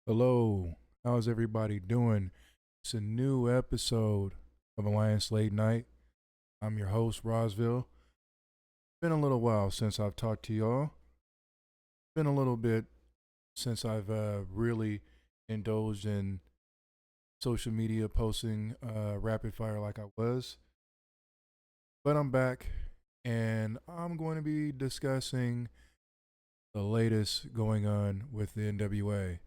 Hello, how's everybody doing? It's a new episode of Alliance Late Night. I'm your host, Rosville. Been a little while since I've talked to y'all. Been a little bit since I've really indulged in social media posting rapid fire like I was. But I'm back and I'm going to be discussing the latest going on with the NWA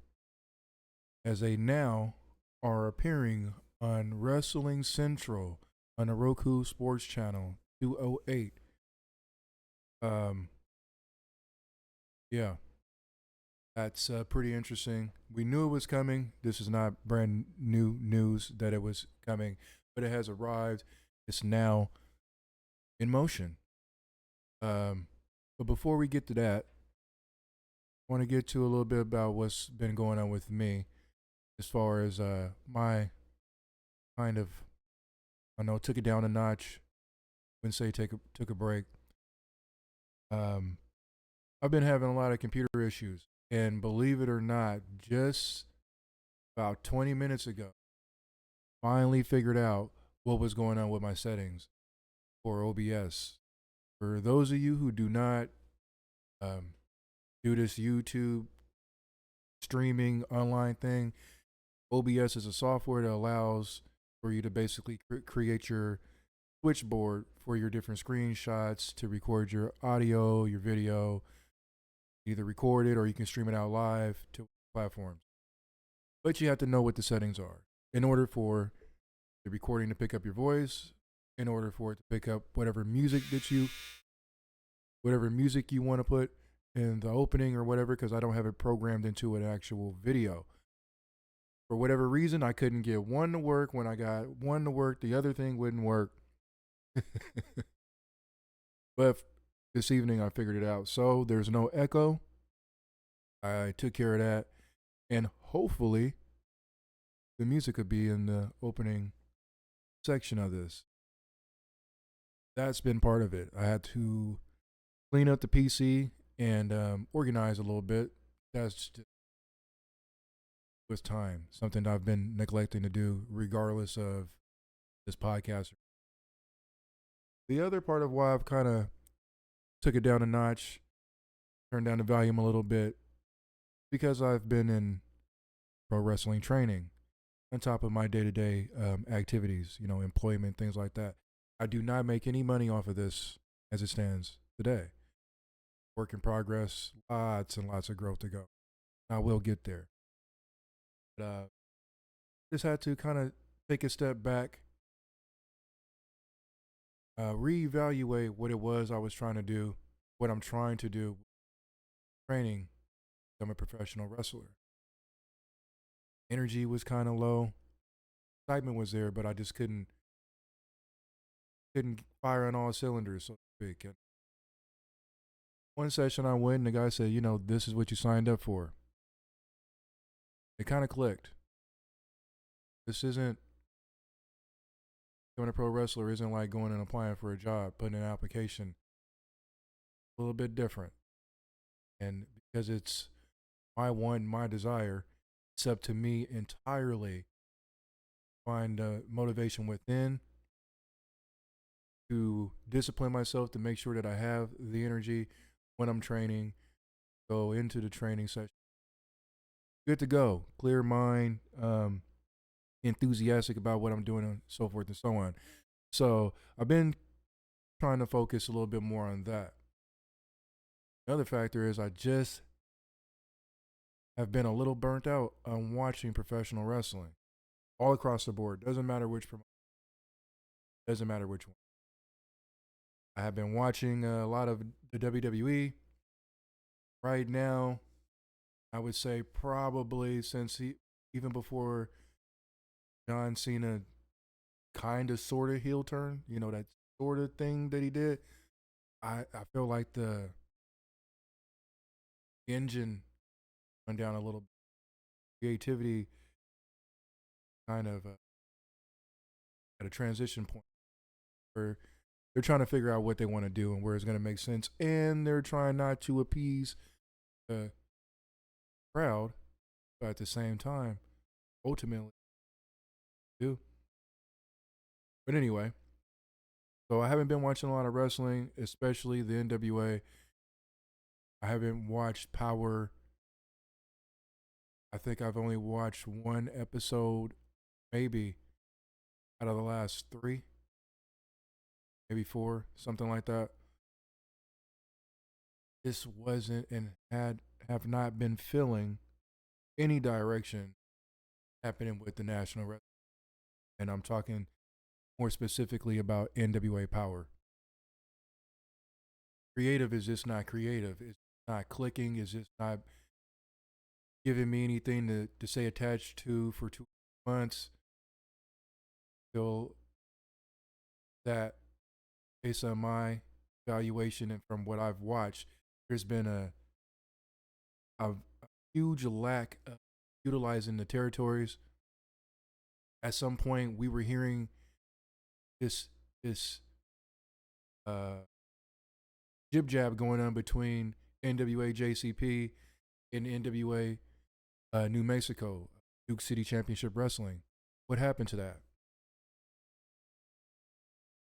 as they now are appearing on Wrestling Central on the Roku Sports Channel 208. Um, yeah, that's pretty interesting. We knew it was coming. This is not brand new news that it was coming, but it has arrived. It's now in motion. Um, but before we get to that, I want to get to a little bit about what's been going on with me as far as my kind of, I know, took it down a notch. Wouldn't say took a break. Um, I've been having a lot of computer issues, and believe it or not, just about 20 minutes ago, finally figured out what was going on with my settings for OBS. For those of you who do not um, do this YouTube streaming online thing, OBS is a software that allows for you to basically create your switchboard for your different screenshots to record your audio, your video, either record it or you can stream it out live to platforms. But you have to know what the settings are in order for the recording to pick up your voice, in order for it to pick up whatever music you want to put in the opening or whatever, because I don't have it programmed into an actual video. For whatever reason, I couldn't get one to work. When I got one to work, the other thing wouldn't work. But this evening, I figured it out. So there's no echo. I took care of that. And hopefully, the music could be in the opening section of this. That's been part of it. I had to clean up the PC and organize a little bit. That's just with time, something I've been neglecting to do, regardless of this podcast. The other part of why I've kind of took it down a notch, turned down the volume a little bit, because I've been in pro wrestling training on top of my day to day activities, employment, things like that. I do not make any money off of this as it stands today. Work in progress, lots and lots of growth to go. I will get there. But just had to kind of take a step back, reevaluate what it was I was trying to do, what I'm trying to do, training. I'm a professional wrestler. Energy was kind of low. Excitement was there, but I just couldn't fire on all cylinders, so to speak. And one session I went, and the guy said, "This is what you signed up for." It kind of clicked. This isn't Becoming a pro wrestler isn't like going and applying for a job, putting in an application. A little bit different, and because it's my desire, it's up to me entirely to find motivation within, to discipline myself, to make sure that I have the energy when I'm training, go into the training session good to go, clear mind, enthusiastic about what I'm doing, and so forth and so on. So I've been trying to focus a little bit more on that. Another factor is I just have been a little burnt out on watching professional wrestling all across the board. Doesn't matter which one. I have been watching a lot of the WWE right now. I would say probably even before John Cena kind of sort of heel turn, that sort of thing that he did. I feel like the engine went down a little. Creativity kind of at a transition point where they're trying to figure out what they want to do and where it's going to make sense, and they're trying not to appease the crowd but at the same time, ultimately, do. But anyway, so I haven't been watching a lot of wrestling, especially the NWA. I haven't watched Power. I think I've only watched one episode, maybe out of the last three, maybe four, something like that. This wasn't and had have not been feeling any direction happening with the national wrestling. And I'm talking more specifically about NWA Power. Creative is just not creative. It's not clicking. It's just not giving me anything to stay attached to for 2 months. Feel that based on my evaluation and from what I've watched, there's been a huge lack of utilizing the territories. At some point, we were hearing this uh, jib jab going on between NWA JCP and NWA New Mexico, Duke City Championship Wrestling. What happened to that?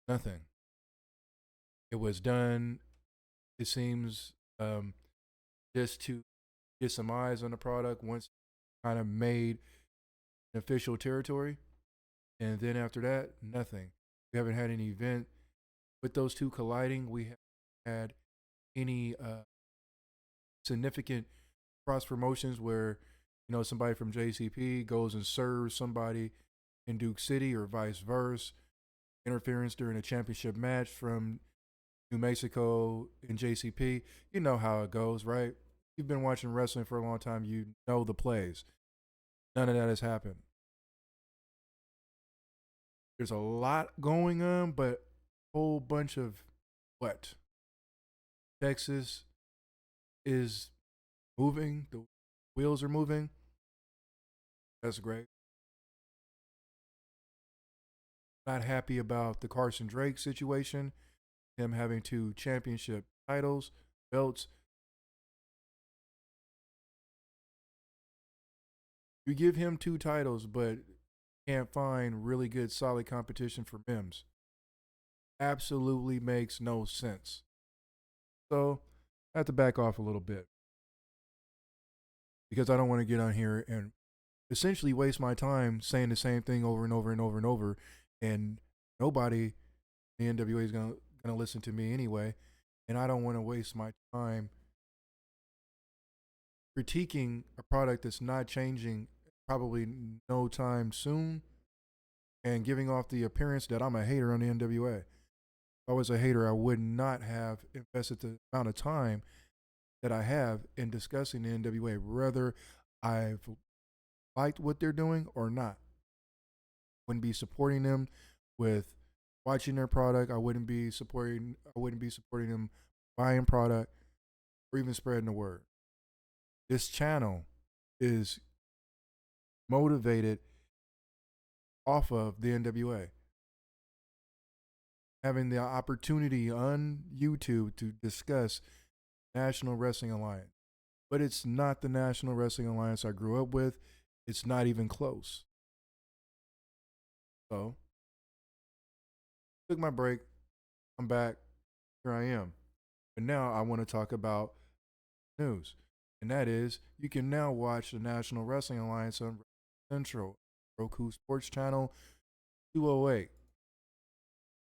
Nothing. It was done, it seems, just to get some eyes on the product once kind of made an official territory. And then after that, nothing. We haven't had any event with those two colliding. We haven't had any significant cross promotions where somebody from JCP goes and serves somebody in Duke City or vice versa. Interference during a championship match from New Mexico and JCP. You know how it goes, right? You've been watching wrestling for a long time. You know the plays. None of that has happened. There's a lot going on, but a whole bunch of what? Texas is moving. The wheels are moving. That's great. Not happy about the Carson Drake situation. Him having two championship titles, belts. You give him two titles, but can't find really good, solid competition for Mims. Absolutely makes no sense. So I have to back off a little bit because I don't want to get on here and essentially waste my time saying the same thing over and over and over and over, and nobody in the NWA is gonna listen to me anyway, and I don't want to waste my time critiquing a product that's not changing probably no time soon and giving off the appearance that I'm a hater on the NWA. If I was a hater, I would not have invested the amount of time that I have in discussing the NWA, whether I've liked what they're doing or not. Wouldn't be supporting them with watching their product. I wouldn't be supporting them buying product or even spreading the word. This channel is motivated off of the NWA. Having the opportunity on YouTube to discuss National Wrestling Alliance. But it's not the National Wrestling Alliance I grew up with. It's not even close. So, took my break. I'm back. Here I am. And now I want to talk about news. And that is, you can now watch the National Wrestling Alliance on Central, Roku Sports Channel 208.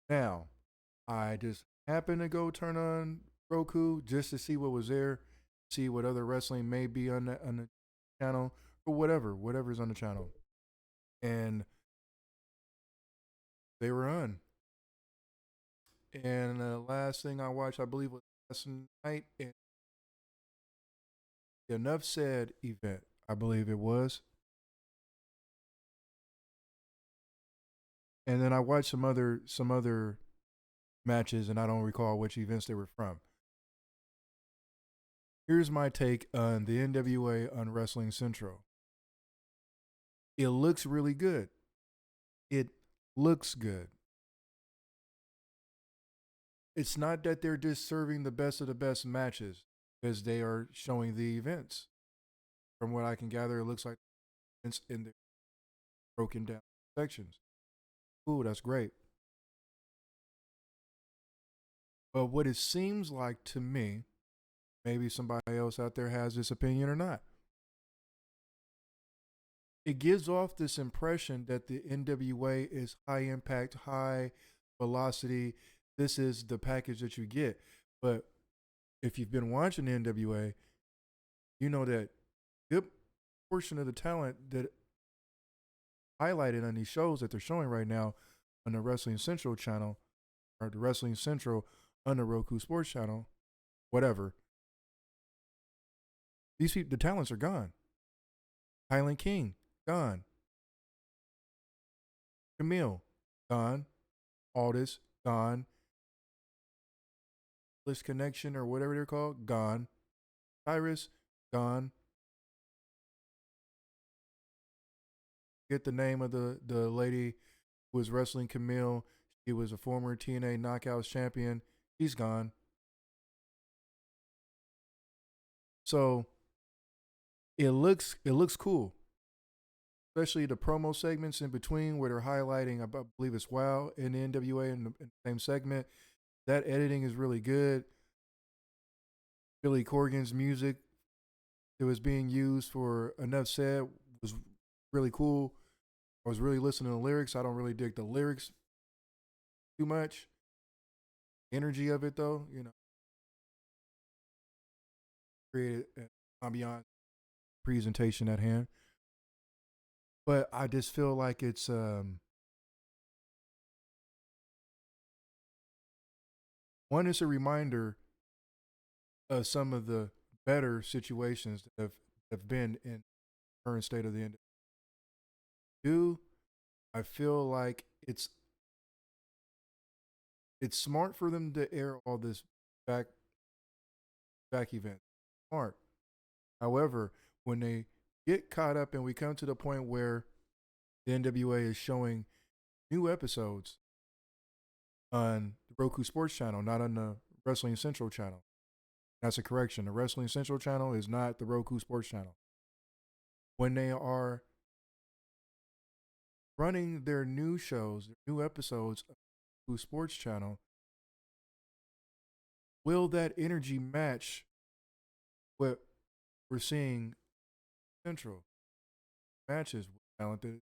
Now, I just happened to go turn on Roku just to see what was there, see what other wrestling may be on the channel, or whatever's on the channel. And they were on. And the last thing I watched, I believe, was last night, in the Enough Said event, I believe it was. And then I watched some other matches, and I don't recall which events they were from. Here's my take on the NWA on Wrestling Central. It looks really good. It looks good. It's not that they're just serving the best of the best matches because they are showing the events. From what I can gather, it looks like it's in the broken down sections. Ooh, that's great. But what it seems like to me, maybe somebody else out there has this opinion or not, it gives off this impression that the NWA is high impact, high velocity. This is the package that you get. But if you've been watching the NWA, you know that good portion of the talent that highlighted on these shows that they're showing right now on the Wrestling Central channel or the Wrestling Central on the Roku Sports channel, whatever. These people, the talents are gone. Highland King, gone. Camille, gone. Aldis, gone. Bliss Connection or whatever they're called, gone. Tyrus, gone. Get the name of the lady who was wrestling Camille. She was a former TNA Knockouts champion. She's gone. So it looks cool, especially the promo segments in between where they're highlighting. I believe it's WoW in the NWA in the same segment. That editing is really good. Billy Corgan's music that was being used for Enough Said was really cool. I was really listening to the lyrics. I don't really dig the lyrics too much. Energy of it though, created an ambiance presentation at hand. But I just feel like it's one is a reminder of some of the better situations that have been in the current state of the industry. Two, I feel like it's smart for them to air all this back back event. Smart. However, when they get caught up and we come to the point where the NWA is showing new episodes on the Roku Sports channel, not on the Wrestling Central channel. That's a correction. The Wrestling Central channel is not the Roku Sports channel. When they are running their new shows, their new episodes of the Roku Sports channel, will that energy match what we're seeing Central matches with talented?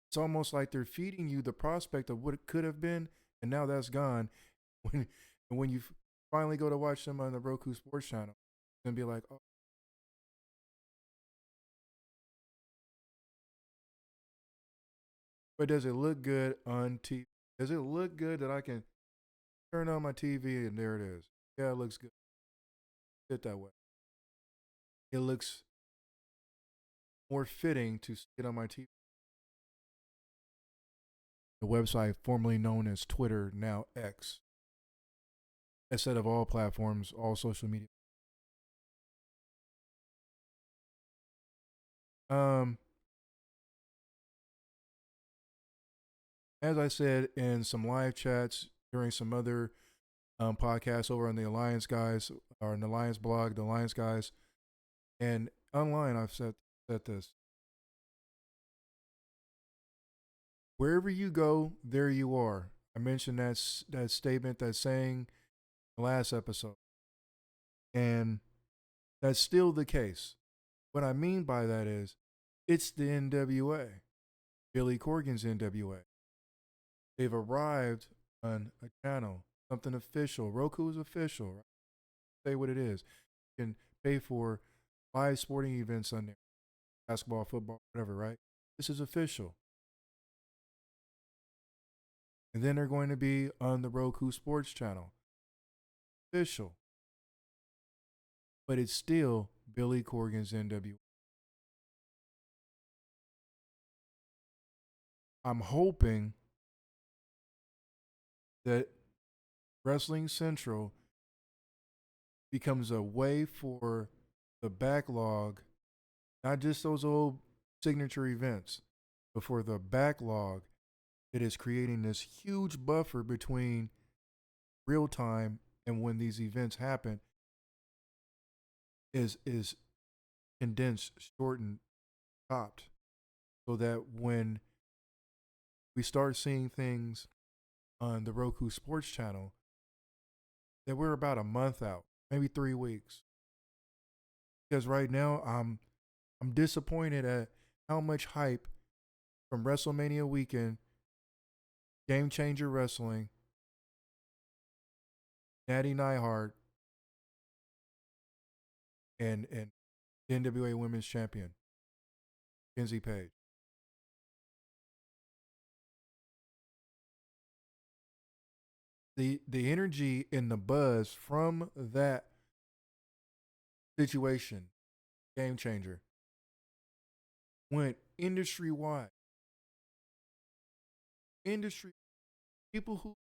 It's almost like they're feeding you the prospect of what it could have been, and now that's gone. When when you finally go to watch them on the Roku Sports channel, and be like, oh, but does it look good on TV? Does it look good that I can turn on my TV and there it is? Yeah, it looks good. Sit that way. It looks more fitting to see it on my TV. The website formerly known as Twitter, now X, instead of all platforms, all social media. Um, as I said in some live chats during some other podcasts over on the Alliance guys or in the Alliance blog, the Alliance guys, and online I've said this. Wherever you go, there you are. I mentioned that statement, that saying, the last episode, and that's still the case. What I mean by that is, it's the NWA, Billy Corgan's NWA. They've arrived on a channel, something official. Roku is official. Right? Say what it is. You can pay for live sporting events on there, basketball, football, whatever. Right? This is official. And then they're going to be on the Roku Sports channel, official. But it's still Billy Corgan's NWA. I'm hoping that Wrestling Central becomes a way for the backlog, not just those old signature events, but for the backlog that is creating this huge buffer between real time and when these events happen. is condensed, shortened, chopped, so that when we start seeing things on the Roku Sports channel, that we're about a month out, maybe 3 weeks. Because right now I'm disappointed at how much hype from WrestleMania weekend, Game Changer Wrestling, Natty Neidhart, and NWA Women's Champion Kenzie Page. The energy and the buzz from that situation, Game Changer, went industry wide. Industry people who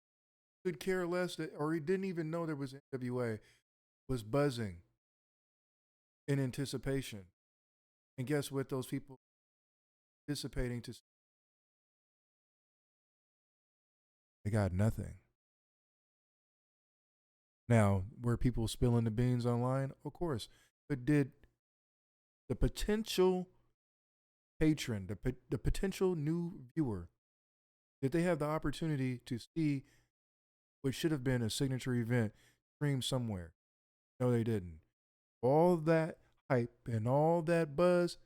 could care less that or didn't even know there was NWA was buzzing in anticipation. And guess what? Those people anticipating to they got nothing. Now, were people spilling the beans online? Of course. But did the potential patron, the potential new viewer, did they have the opportunity to see what should have been a signature event streamed somewhere? No, they didn't. All that hype and all that buzz.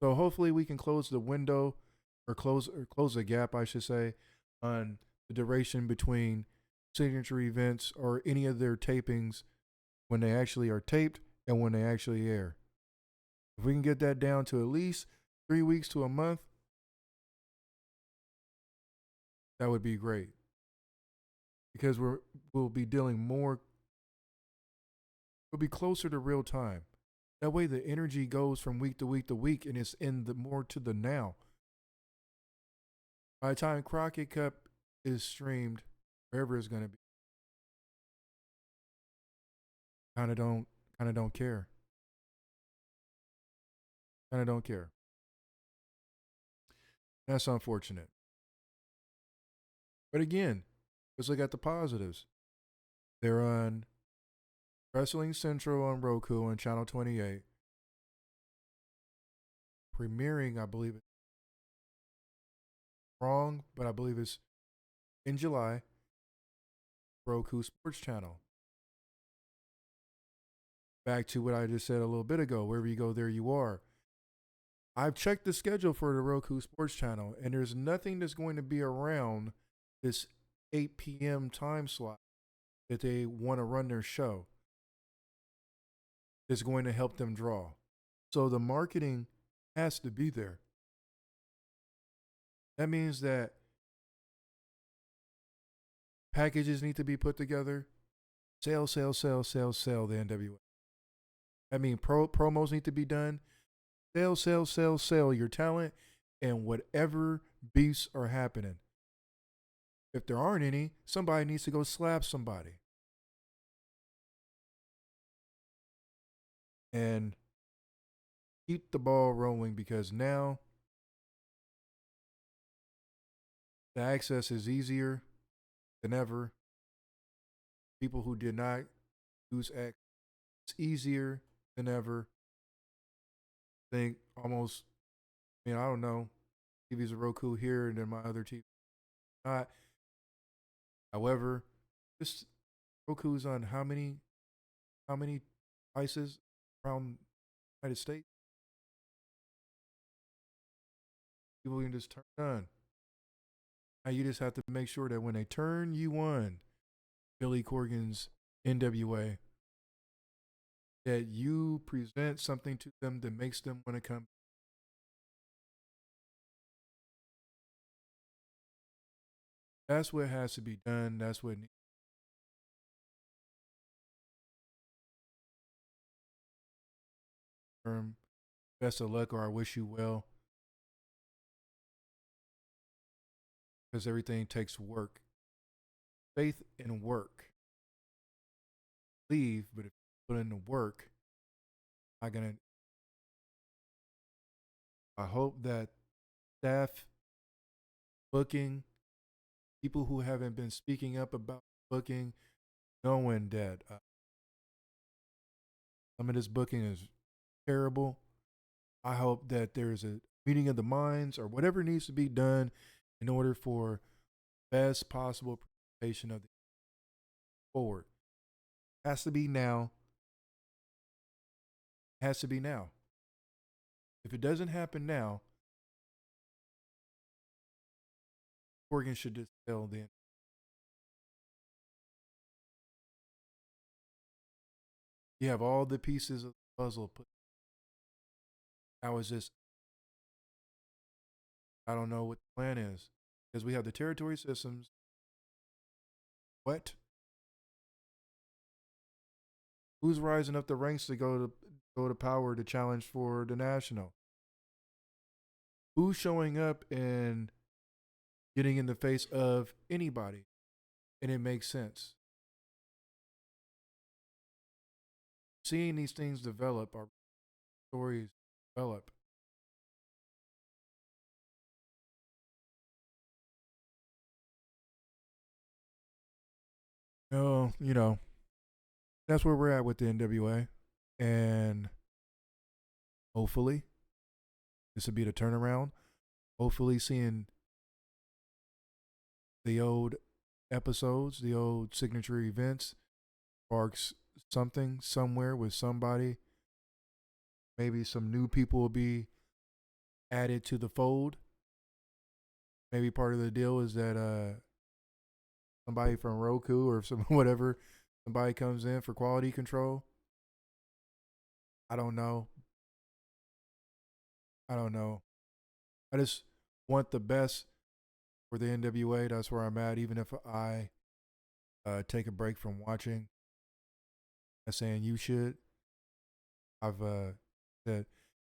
So hopefully we can close the window or close the gap, I should say, on the duration between signature events or any of their tapings when they actually are taped and when they actually air. If we can get that down to at least 3 weeks to a month, that would be great. Because we'll be dealing more we'll be closer to real time. That way the energy goes from week to week to week and it's in the more to the now. By the time Crockett Cup is streamed, wherever it's gonna be, kinda don't care. Kinda don't care. That's unfortunate. But again, let's look at the positives. They're on Wrestling Central on Roku on Channel 28. Premiering, I believe it's wrong, but I believe it's in July, Roku Sports Channel. Back to what I just said a little bit ago, wherever you go, there you are. I've checked the schedule for the Roku Sports Channel, and there's nothing that's going to be around this 8 p.m. time slot that they want to run their show that's going to help them draw. So the marketing has to be there. That means that packages need to be put together. Sell, sell, sell, sell, sell the NWA. I mean, promos need to be done. Sell, sell, sell, sell your talent and whatever beefs are happening. If there aren't any, somebody needs to go slap somebody. And keep the ball rolling because now the access is easier than ever. People who did not use X, it's easier than ever. I think almost, I don't know, TV's a Roku here and then my other TV not. However, this Roku's on how many devices around the United States? People can just turn on. Now you just have to make sure that when they turn you on, Billy Corgan's NWA, that you present something to them that makes them want to come. That's what has to be done. That's what term. Best of luck, or I wish you well, because everything takes work, faith, and work. Leave, but if you put in the work, I gonna. I hope that staff, booking, people who haven't been speaking up about booking, knowing that some of this booking is terrible. I hope that there's a meeting of the minds or whatever needs to be done in order for best possible presentation of the forward. Has to be now. Has to be now. If it doesn't happen now, Oregon should just tell then. You have all the pieces of the puzzle put. Now it's just I don't know what the plan is because we have the territory systems. What? Who's rising up the ranks to go to power to challenge for the national? Who's showing up and getting in the face of anybody? And it makes sense. Seeing these things develop, our stories develop. Oh, that's where we're at with the NWA. And hopefully, this will be the turnaround. Hopefully, seeing the old episodes, the old signature events, sparks something somewhere with somebody. Maybe some new people will be added to the fold. Maybe part of the deal is that somebody from Roku or some whatever, somebody comes in for quality control. I don't know. I don't know. I just want the best for the NWA. That's where I'm at. Even if I take a break from watching, I'm saying you should. I've that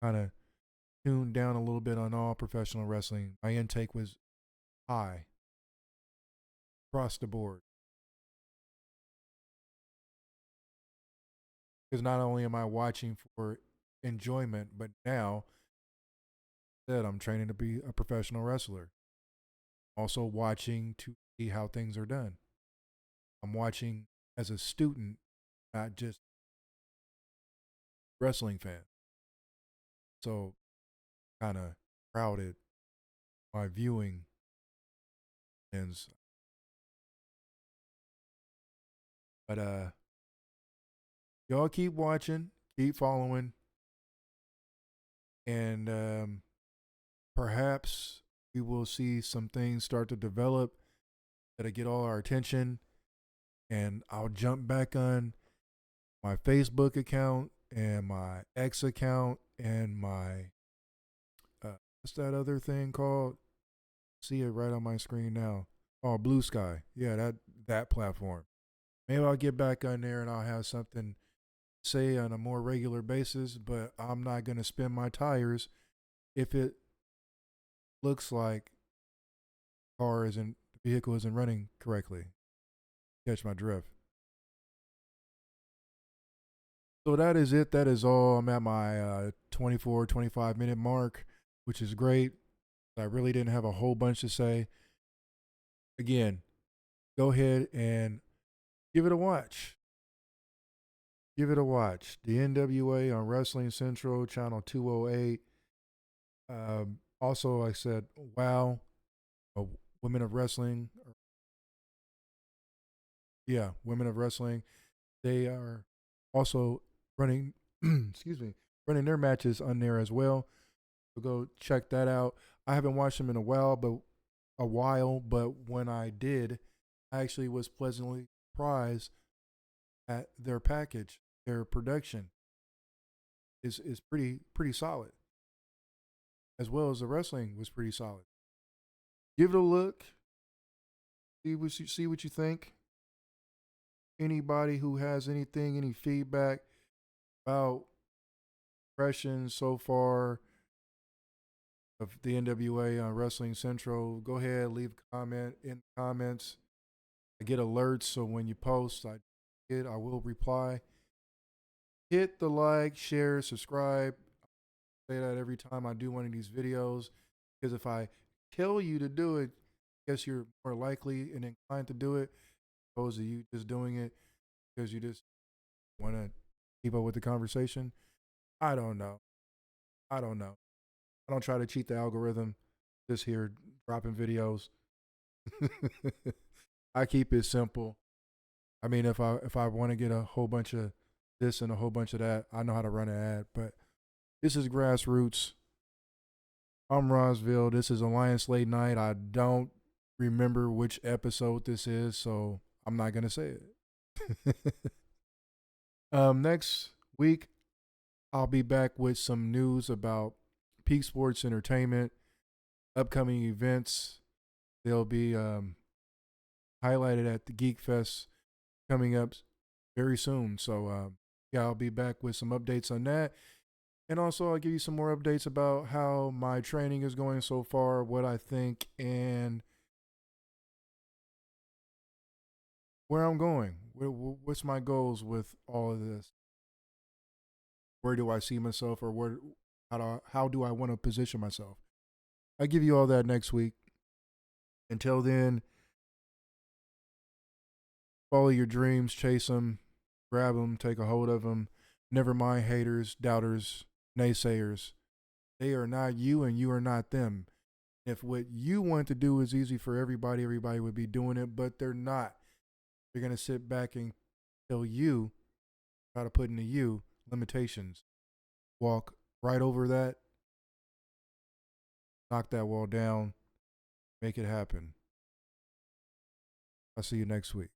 kind of tuned down a little bit on all professional wrestling. My intake was high across the board because not only am I watching for enjoyment, but now that I'm training to be a professional wrestler, also watching to see how things are done. I'm watching as a student, not just wrestling fan. So kind of crowded my viewing ends. But y'all keep watching, keep following, and perhaps we will see some things start to develop that'll get all our attention. And I'll jump back on my Facebook account and my X account and my what's that other thing called? See it right on my screen now. Oh, Blue Sky. Yeah, that platform. Maybe I'll get back on there and I'll have something to say on a more regular basis, but I'm not gonna spin my tires if it looks like the vehicle isn't running correctly. Catch my drift. So that is it. That is all. I'm at my 24, 25-minute mark, which is great. I really didn't have a whole bunch to say. Again, go ahead and give it a watch. Give it a watch. The NWA on Wrestling Central, channel 208. Also, I said, wow, Women of Wrestling. Yeah, Women of Wrestling. They are also running, excuse me, running their matches on there as well. So go check that out. I haven't watched them in a while, but when I did, I actually was pleasantly surprised at their package. Their production is pretty solid, as well as the wrestling was pretty solid. Give it a look. See what you think. Anybody who has any feedback about impressions so far of the NWA on Wrestling Central, go ahead, leave a comment in the comments. I get alerts, so when you post, I will reply. Hit the like, share, subscribe. I say that every time I do one of these videos because if I tell you to do it, I guess you're more likely and inclined to do it. opposed to you just doing it because you just want to keep up with the conversation. I don't know. I don't know. I don't try to cheat the algorithm. Just here dropping videos. I keep it simple. I mean, if I want to get a whole bunch of this and a whole bunch of that, I know how to run an ad. But this is grassroots. I'm Rosville. This is Alliance Late Night. I don't remember which episode this is, so I'm not gonna say it. Next week I'll be back with some news about Peak Sports Entertainment, upcoming events. They'll be highlighted at the Geek Fest coming up very soon. So yeah, I'll be back with some updates on that. And also, I'll give you some more updates about how my training is going so far, what I think, and where I'm going. What's my goals with all of this? Where do I see myself, or how do I want to position myself? I'll give you all that next week. Until then, follow your dreams, chase them, grab them, take a hold of them. Never mind haters, doubters, naysayers. They are not you, and you are not them. If what you want to do is easy for everybody, everybody would be doing it, but they're not. They're going to sit back and tell you, try to put into you limitations. Walk right over that, knock that wall down, make it happen. I'll see you next week.